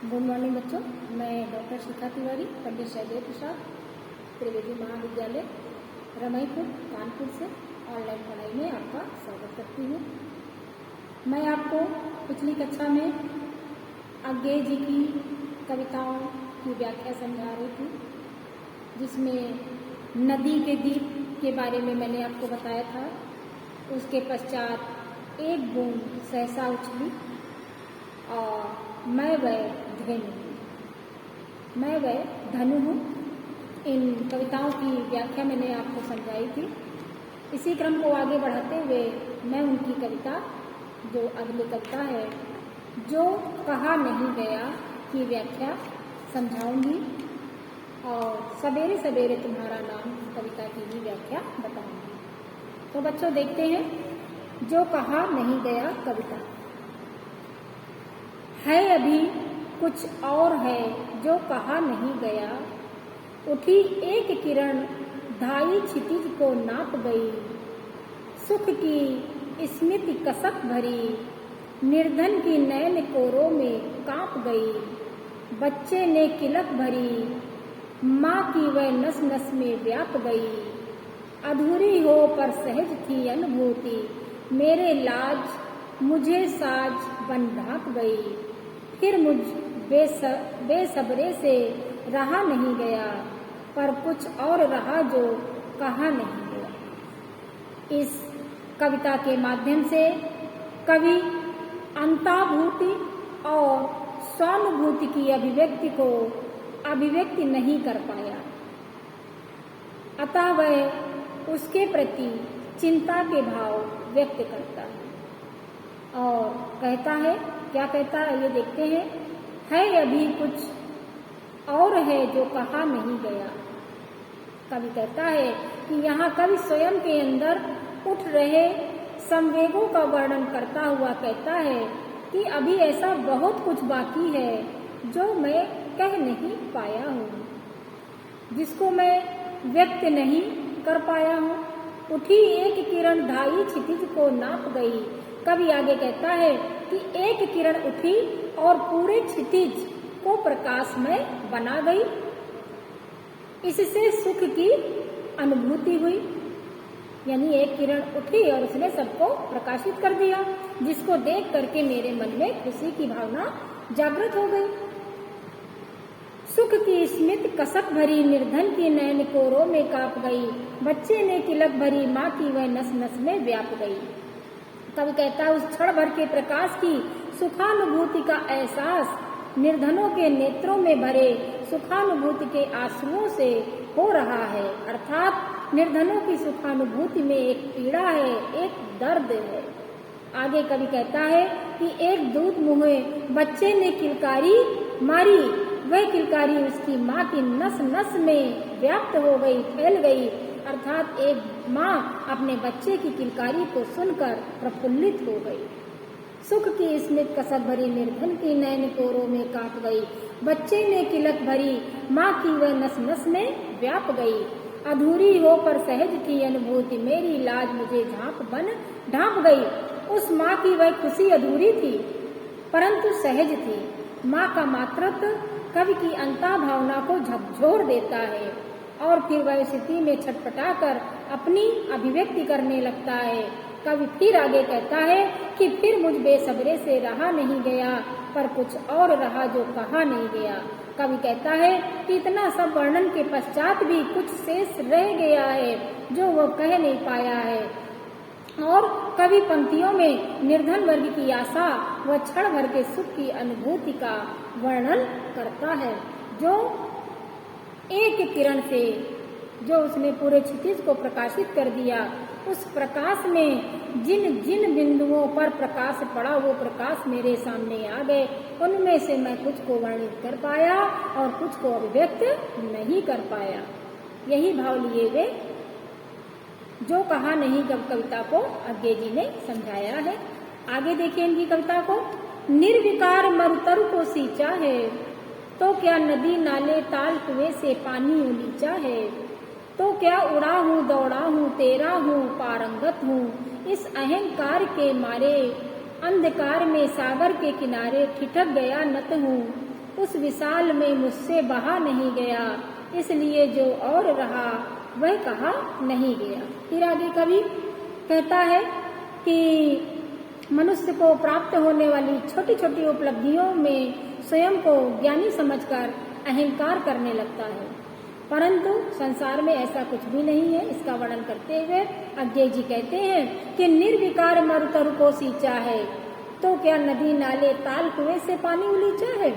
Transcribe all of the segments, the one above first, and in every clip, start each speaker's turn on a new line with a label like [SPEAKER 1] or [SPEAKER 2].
[SPEAKER 1] Good morning बच्चों, मैं doctor शिखा तिवारी, पंडित शैलेश प्रसाद, त्रिवेदी महाविद्यालय रमईपुर कानपुर से ऑनलाइन पढ़ाई में आपका स्वागत करती हूँ। मैं आपको पिछली कक्षा में अज्ञेय जी की कविताओं की व्याख्या समझा रही थी, जिसमें नदी के दीप के बारे में मैंने आपको बताया था। उसके पश्चात एक बूंद सहसा उछली और मैं वह धनु हूँ। इन कविताओं की व्याख्या मैंने आपको समझाई थी। इसी क्रम को आगे बढ़ाते हुए मैं उनकी कविता, जो अगली कविता है, जो कहा नहीं गया, की व्याख्या समझाऊंगी और सवेरे सवेरे तुम्हारा नाम कविता की भी व्याख्या बताऊंगी। तो बच्चों देखते हैं, जो कहा नहीं गया कविता। है अभी कुछ और है जो कहा नहीं गया, उठी एक किरण ढाई क्षितिज को नाप गई। सुख की स्मृति कसक भरी, निर्धन की नैन कोरों में कांप गई। बच्चे ने किलक भरी, माँ की वह नस नस में व्याप गई। अधूरी हो पर सहज थी अनुभूति, मेरे लाज मुझे साज बन ढांप गई। फिर मुझ बेसब्रे से रहा नहीं गया, पर कुछ और रहा जो कहा नहीं गया। इस कविता के माध्यम से कवि अंताभूति और स्वानुभूति की अभिव्यक्ति नहीं कर पाया, अतः वह उसके प्रति चिंता के भाव व्यक्त करता है और कहता है, क्या कहता है ये देखते हैं। है अभी कुछ और है जो कहा नहीं गया। कवि कहता है कि यहाँ कवि स्वयं के अंदर उठ रहे संवेगों का वर्णन करता हुआ कहता है कि अभी ऐसा बहुत कुछ बाकी है जो मैं कह नहीं पाया हूँ, जिसको मैं व्यक्त नहीं कर पाया हूँ। उठी एक किरण ढाई क्षितिज को नाप गई। कवि आगे कहता है कि एक किरण उठी और पूरे क्षितिज को प्रकाश में बना गई। इससे सुख की अनुभूति हुई, यानी एक किरण उठी और उसने सबको प्रकाशित कर दिया, जिसको देख करके मेरे मन में खुशी की भावना जागृत हो गई। सुख की स्मित कसक भरी, निर्धन की नैन कोरों में कांप गई। बच्चे ने किलक भरी, माँ की वह नस नस में व्याप गई। कवि कहता है, उस क्षण भर के प्रकाश की सुखानुभूति का एहसास निर्धनों के नेत्रों में भरे सुखानुभूति के आंसुओं से हो रहा है। अर्थात निर्धनों की सुखानुभूति में एक पीड़ा है, एक दर्द है। आगे कवि कहता है कि एक दूध मुहे बच्चे ने किलकारी मारी, वह किलकारी उसकी माँ की नस नस में व्याप्त हो गई, फैल गई। अर्थात एक माँ अपने बच्चे की किलकारी को सुनकर प्रफुल्लित हो गई। सुख की स्मित कसक भरी, निर्धन की नैन कोरों में कांप गई। बच्चे ने किलक भरी, माँ की वह नस नस में व्याप गई। अधूरी हो पर सहज थी अनुभूति, मेरी लाज मुझे ढांप गई। उस माँ की वह खुशी अधूरी थी परंतु सहज थी। माँ का मातृत्व कवि की अंतः भावना को झकझोर देता है और फिर वह स्थिति में छटपटाकर अपनी अभिव्यक्ति करने लगता है। कवि फिर आगे कहता है कि फिर मुझ बेसब्रे से रहा नहीं गया, पर कुछ और रहा जो कहा नहीं गया। कवि कहता है कि इतना सब वर्णन के पश्चात भी कुछ शेष रह गया है जो वह कह नहीं पाया है। और कवि पंक्तियों में निर्धन वर्ग की आशा व क्षण भर के सुख की अनुभूति का वर्णन करता है, जो एक किरण से जो उसने पूरे क्षितिज को प्रकाशित कर दिया। उस प्रकाश में जिन जिन बिंदुओं पर प्रकाश पड़ा, वो प्रकाश मेरे सामने आ गए। उनमें से मैं कुछ को वर्णित कर पाया और कुछ को अभिव्यक्त नहीं कर पाया। यही भाव लिए वे जो कहा नहीं कविता को अज्ञेय जी ने समझाया है। आगे देखिए इनकी कविता को। निर्विकार मरुतरु को सींचा है, तो क्या नदी नाले ताल कुएं से पानी उलीचा है। तो क्या उड़ा हूँ दौड़ा हूँ तेरा हूँ पारंगत हूँ। इस अहंकार के मारे अंधकार में सागर के किनारे ठिठक गया नत हूँ। उस विशाल में मुझसे बहा नहीं गया, इसलिए जो और रहा वह कहा नहीं गया। फिर आगे कवि कहता है कि मनुष्य को प्राप्त होने वाली छोटी छोटी उपलब्धियों में स्वयं को ज्ञानी समझकर अहंकार करने लगता है, परंतु संसार में ऐसा कुछ भी नहीं है। इसका वर्णन करते हुए अज्ञेय जी कहते हैं कि निर्विकार मरुतरु को सींचा है, तो क्या नदी नाले ताल कुएं से पानी उलीचा है।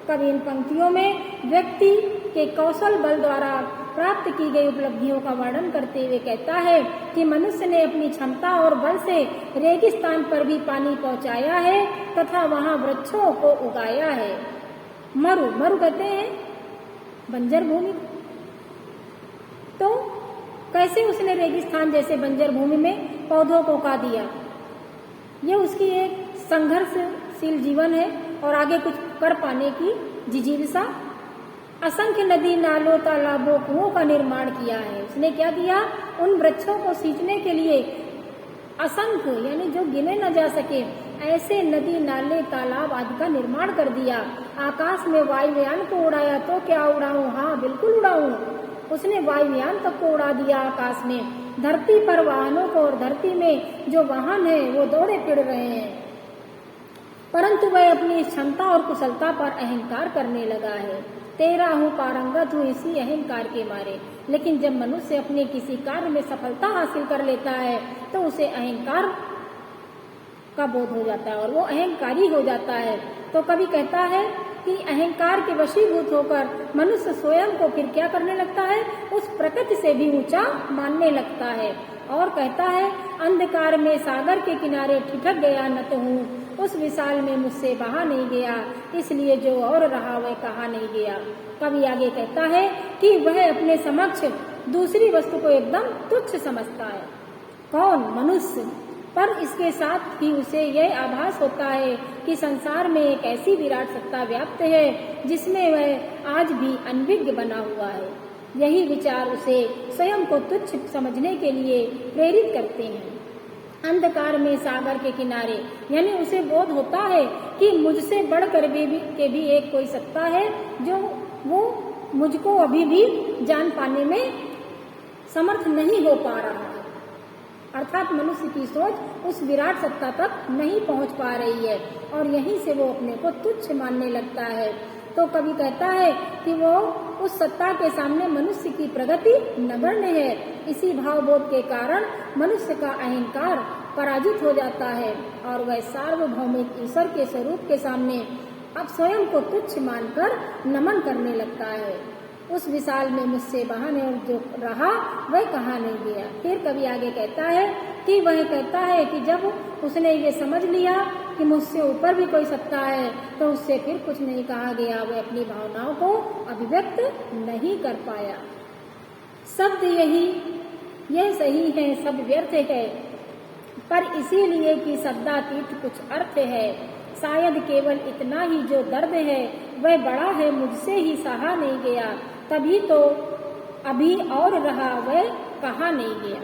[SPEAKER 1] कवि इन पंक्तियों में व्यक्ति के कौशल बल द्वारा प्राप्त की गई उपलब्धियों का वर्णन करते हुए कहता है कि मनुष्य ने अपनी क्षमता और बल से रेगिस्तान पर भी पानी पहुंचाया है तथा वहां वृक्षों को उगाया है। मरु कहते हैं बंजर भूमि, तो कैसे उसने रेगिस्तान जैसे बंजर भूमि में पौधों को उगा दिया। ये उसकी एक संघर्षशील जीवन है और आगे कुछ कर पाने की जिजीविषा। असंख्य नदी नालों तालाबों कुओं का निर्माण किया है। उसने क्या किया, उन वृक्षों को सींचने के लिए असंख्य यानी जो गिने न जा सके ऐसे नदी नाले तालाब आदि का निर्माण कर दिया। आकाश में वायुयान को उड़ाया, तो क्या उड़ाऊं, हाँ बिल्कुल उड़ाऊं। उसने वायुयान तक को उड़ा दिया आकाश में। धरती पर वाहनों को और धरती में जो वाहन है वो दौड़े फिर रहे हैं, परंतु वह अपनी क्षमता और कुशलता पर अहंकार करने लगा है। तेरा हूँ पारंगत हूँ इसी अहंकार के मारे। लेकिन जब मनुष्य अपने किसी कार्य में सफलता हासिल कर लेता है तो उसे अहंकार का बोध हो जाता है और वो अहंकारी हो जाता है। तो कवि कहता है कि अहंकार के वशीभूत होकर मनुष्य स्वयं को फिर क्या करने लगता है, उस प्रकृति से भी ऊंचा मानने लगता है। और कहता है अंधकार में सागर के किनारे ठिठक गया न तो हूँ, उस विशाल में मुझसे बहा नहीं गया, इसलिए जो और रहा वह कहा नहीं गया। कवि आगे कहता है कि वह अपने समक्ष दूसरी वस्तु को एकदम तुच्छ समझता है। कौन, मनुष्य। पर इसके साथ ही उसे यह आभास होता है कि संसार में एक ऐसी विराट सत्ता व्याप्त है जिसमें वह आज भी अनभिज्ञ बना हुआ है। यही विचार उसे स्वयं को तुच्छ समझने के लिए प्रेरित करते हैं। अंधकार में सागर के किनारे यानी उसे बोध होता है कि मुझसे बढ़कर भी एक कोई सत्ता है जो वो मुझको अभी भी जान पाने में समर्थ नहीं हो पा रहा है। अर्थात मनुष्य की सोच उस विराट सत्ता तक नहीं पहुंच पा रही है और यहीं से वो अपने को तुच्छ मानने लगता है। तो कवि कहता है कि वो उस सत्ता के सामने मनुष्य की प्रगति नगण्य है। इसी भावबोध के कारण मनुष्य का अहंकार पराजित हो जाता है और वह सार्वभौमिक ईश्वर के स्वरूप के सामने अब स्वयं को तुच्छ मानकर नमन करने लगता है। उस विशाल में मुझसे बहाने और जो रहा वह कहा नहीं गया। फिर कवि आगे कहता है कि वह कहता है कि जब उसने ये समझ लिया कि मुझसे ऊपर भी कोई सत्ता है तो उससे फिर कुछ नहीं कहा गया। वह अपनी भावनाओं को अभिव्यक्त नहीं कर पाया। शब्द यह सही है, सब व्यर्थ है, पर इसीलिए कि शब्दातीत कुछ अर्थ है। शायद केवल इतना ही जो दर्द है वह बड़ा है, मुझसे ही सहा नहीं गया, तभी तो अभी और रहा वह कहा नहीं गया।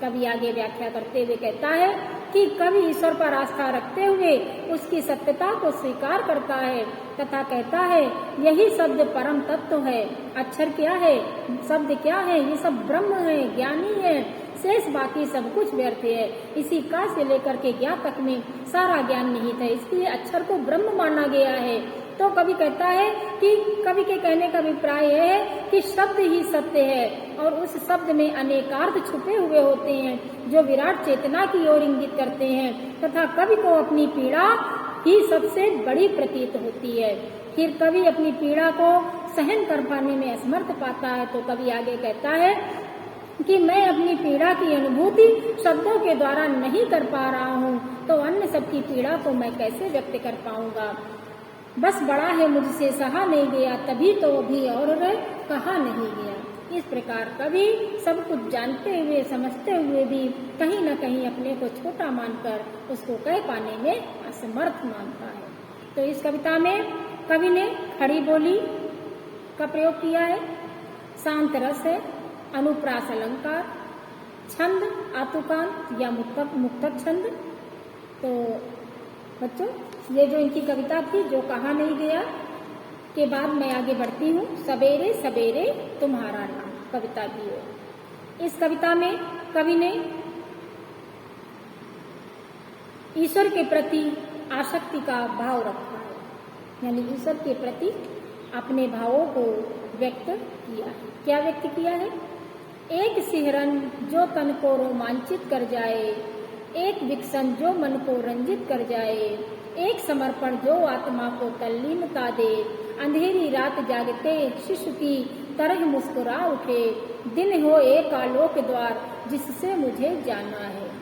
[SPEAKER 1] कवि आगे व्याख्या करते हुए कहता है कि कवि ईश्वर पर आस्था रखते हुए उसकी सत्यता को स्वीकार करता है तथा कहता है यही शब्द परम तत्व है। अक्षर क्या है, शब्द क्या है, ये सब ब्रह्म है, ज्ञानी है, शेष बाकी सब कुछ व्यर्थ है। इसी का से लेकर के ज्ञान तक में सारा ज्ञान निहित है, इसलिए अक्षर को ब्रह्म माना गया है। तो कवि कहता है कि कवि के कहने का अभिप्राय यह है कि शब्द ही सत्य है और उस शब्द में अनेकार्थ छुपे हुए होते हैं जो विराट चेतना की ओर इंगित करते हैं तथा कवि को अपनी पीड़ा ही सबसे बड़ी प्रतीत होती है। फिर कवि अपनी पीड़ा को सहन कर पाने में असमर्थ पाता है। तो कवि आगे कहता है कि मैं अपनी पीड़ा की अनुभूति शब्दों के द्वारा नहीं कर पा रहा हूँ, तो अन्य सबकी पीड़ा को मैं कैसे व्यक्त कर पाऊंगा। बस बड़ा है मुझसे सहा नहीं गया, तभी तो भी और कहा नहीं गया। इस प्रकार कवि सब कुछ जानते हुए समझते हुए भी कहीं न कहीं अपने को छोटा मानकर उसको कह पाने में असमर्थ मानता है। तो इस कविता में कवि ने खड़ी बोली का प्रयोग किया है, शांत रस है, अनुप्रास अलंकार, छंद आतुकांत या मुक्तक छंद। तो बच्चों ये जो इनकी कविता थी जो कहा नहीं गया, के बाद मैं आगे बढ़ती हूँ सवेरे सवेरे तुम्हारा नाम कविता की ओर। इस कविता में कवि ने ईश्वर के प्रति आसक्ति का भाव रखा है, यानी ईश्वर के प्रति अपने भावों को व्यक्त किया है। क्या व्यक्त किया है? एक सिहरन जो तन को रोमांचित कर जाए, एक विकसन जो मन को रंजित कर जाए, एक समर्पण जो आत्मा को तल्लीनता दे, अंधेरी रात जागते शिशु की तरह मुस्कुरा उठे, दिन हो एक आलोक द्वार जिससे मुझे जाना है।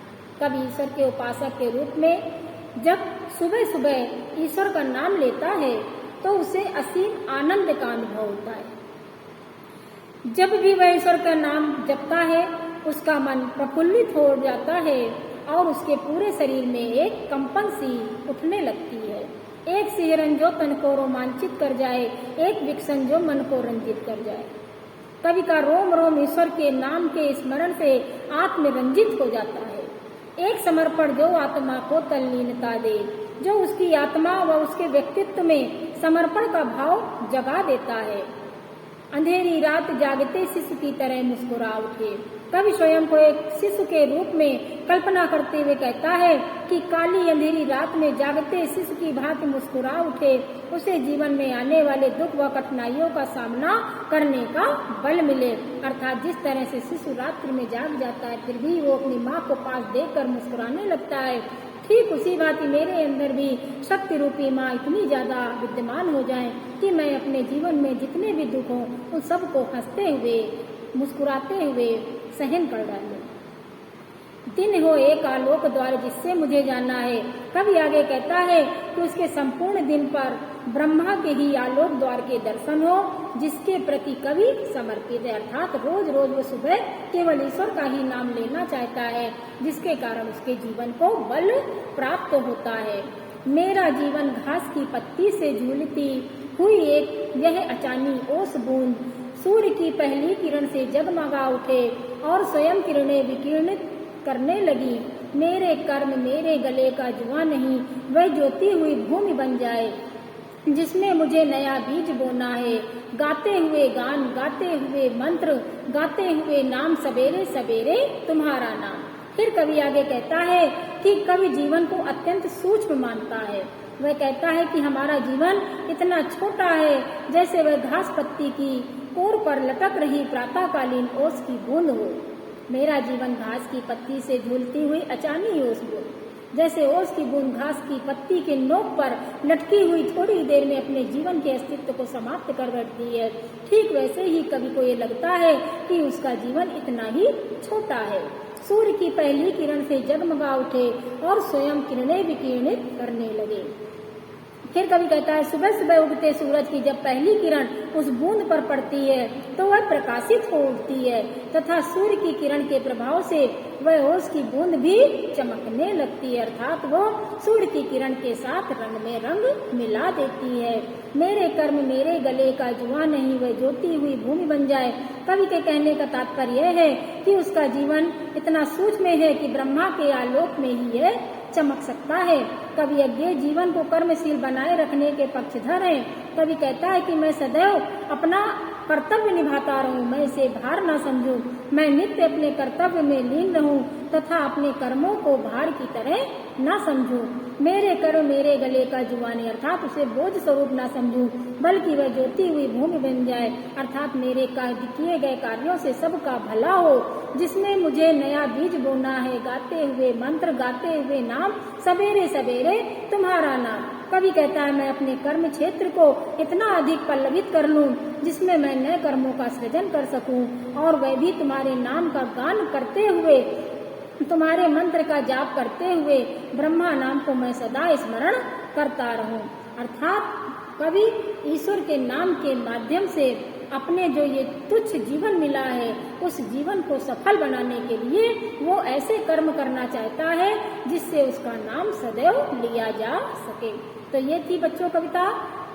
[SPEAKER 1] कभी ईश्वर के उपासक के रूप में जब सुबह सुबह ईश्वर का नाम लेता है तो उसे असीम आनंद का अनुभव होता है। जब भी वह ईश्वर का नाम जपता है उसका मन प्रफुल्लित हो जाता है और उसके पूरे शरीर में एक कंपन सी उठने लगती है। एक सिहरन जो तन को रोमांचित कर जाए, एक विकसन जो मन को रंजित कर जाए। कवि का रोम रोम ईश्वर के नाम के स्मरण से आत्मरंजित हो जाता है। एक समर्पण जो आत्मा को तल्लीनता दे, जो उसकी आत्मा व उसके व्यक्तित्व में समर्पण का भाव जगा देता है। अंधेरी रात जागते शिशु की तरह मुस्कुरा उठे। कवि स्वयं को एक शिशु के रूप में कल्पना करते हुए कहता है कि काली अंधेरी रात में जागते शिशु की भांति मुस्कुरा उठे, उसे जीवन में आने वाले दुख व कठिनाइयों का सामना करने का बल मिले। अर्थात जिस तरह से शिशु रात्रि में जाग जाता है फिर भी वो अपनी माँ को पास देखकर मुस्कुराने लगता है, ठीक उसी भांति मेरे अंदर भी शक्ति रूपी माँ इतनी ज्यादा विद्यमान हो जाए कि मैं अपने जीवन में जितने भी दुख हों उन सबको हंसते हुए मुस्कुराते हुए सहन कर डालूं। दिन हो एक आलोक द्वार जिससे मुझे जाना है। कवि आगे कहता है कि उसके संपूर्ण दिन पर ब्रह्मा के ही आलोक द्वार के दर्शन हो जिसके प्रति कवि समर्पित है। अर्थात रोज रोज वो सुबह केवल ईश्वर का ही नाम लेना चाहता है जिसके कारण उसके जीवन को बल प्राप्त होता है। मेरा जीवन घास की पत्ती से झूलती हुई एक यह अचानी ओस बूंद सूर्य की पहली किरण से जगमगा उठे और स्वयं किरणें विकीर्णित करने लगी। मेरे कर्म मेरे गले का जुआ नहीं, वह ज्योति हुई भूमि बन जाए जिसमें मुझे नया बीज बोना है। गाते हुए गान, गाते हुए मंत्र, गाते हुए नाम, सवेरे सवेरे तुम्हारा नाम। फिर कवि आगे कहता है कि कवि जीवन को अत्यंत सूक्ष्म मानता है। वह कहता है कि हमारा जीवन इतना छोटा है जैसे वह घास पत्ती की कोर पर लटक रही प्रातःकालीन ओस की बूंद हो। मेरा जीवन घास की पत्ती से झूलती हुई अचानी ओस बूंद, जैसे ओस की बूंद घास की पत्ती के नोक पर लटकी हुई थोड़ी देर में अपने जीवन के अस्तित्व को समाप्त कर बैठती है, ठीक वैसे ही कवि को ये लगता है कि उसका जीवन इतना ही छोटा है। सूर्य की पहली किरण से जगमगा उठे और स्वयं किरणें विकीर्णित करने लगे। फिर कवि कहता है सुबह सुबह उगते सूरज की जब पहली किरण उस बूंद पर पड़ती है तो वह प्रकाशित हो उठती है तथा सूर्य की किरण के प्रभाव से वह ओस की बूंद भी चमकने लगती है। अर्थात वो सूर्य की किरण के साथ रंग में रंग मिला देती है। मेरे कर्म मेरे गले का जुआ नहीं, वह ज्योति हुई भूमि बन जाए। कवि के कहने का तात्पर्य यह है कि उसका जीवन इतना सूक्ष्म है कि ब्रह्मा के आलोक में ही यह चमक सकता है। कवि अज्ञेय जीवन को कर्मशील बनाए रखने के पक्षधर है। कवि कहता है कि मैं सदैव अपना कर्तव्य निभाता रहूं, मैं इसे भार न समझूं, मैं नित्य अपने कर्तव्य में लीन रहूं तथा अपने कर्मों को भार की तरह न समझूं। मेरे कर्म मेरे गले का जुआ नहीं, अर्थात उसे बोझ स्वरूप न समझूं बल्कि वह ज्योति हुई भूमि बन जाए। अर्थात मेरे किए गए कार्यों से सबका भला हो जिसमें मुझे नया बीज बोना है। गाते हुए मंत्र, गाते हुए नाम, सवेरे सवेरे तुम्हारा नाम। कवि कहता है मैं अपने कर्म क्षेत्र को इतना अधिक पल्लवित कर लूं जिसमें मैं नए कर्मों का सृजन कर सकूं और वह भी तुम्हारे नाम का गान करते हुए, तुम्हारे मंत्र का जाप करते हुए ब्रह्मा नाम को मैं सदा स्मरण करता रहूं। अर्थात कवि ईश्वर के नाम के माध्यम से अपने जो ये तुच्छ जीवन मिला है उस जीवन को सफल बनाने के लिए वो ऐसे कर्म करना चाहता है जिससे उसका नाम सदैव लिया जा सके। तो ये थी बच्चों कविता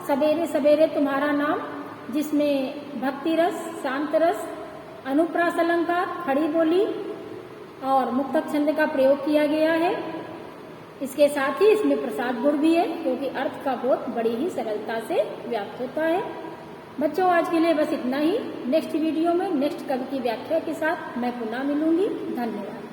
[SPEAKER 1] सवेरे सवेरे तुम्हारा नाम, जिसमें भक्ति रस, शांत रस, अनुप्रास अलंकार, खड़ी बोली और मुक्तक छंद का प्रयोग किया गया है। इसके साथ ही इसमें प्रसाद गुण भी है, क्योंकि अर्थ का बोध बड़ी ही सरलता से व्याप्त होता है। बच्चों, आज के लिए बस इतना ही। नेक्स्ट वीडियो में नेक्स्ट कवि की व्याख्या के साथ मैं पुनः मिलूंगी। धन्यवाद।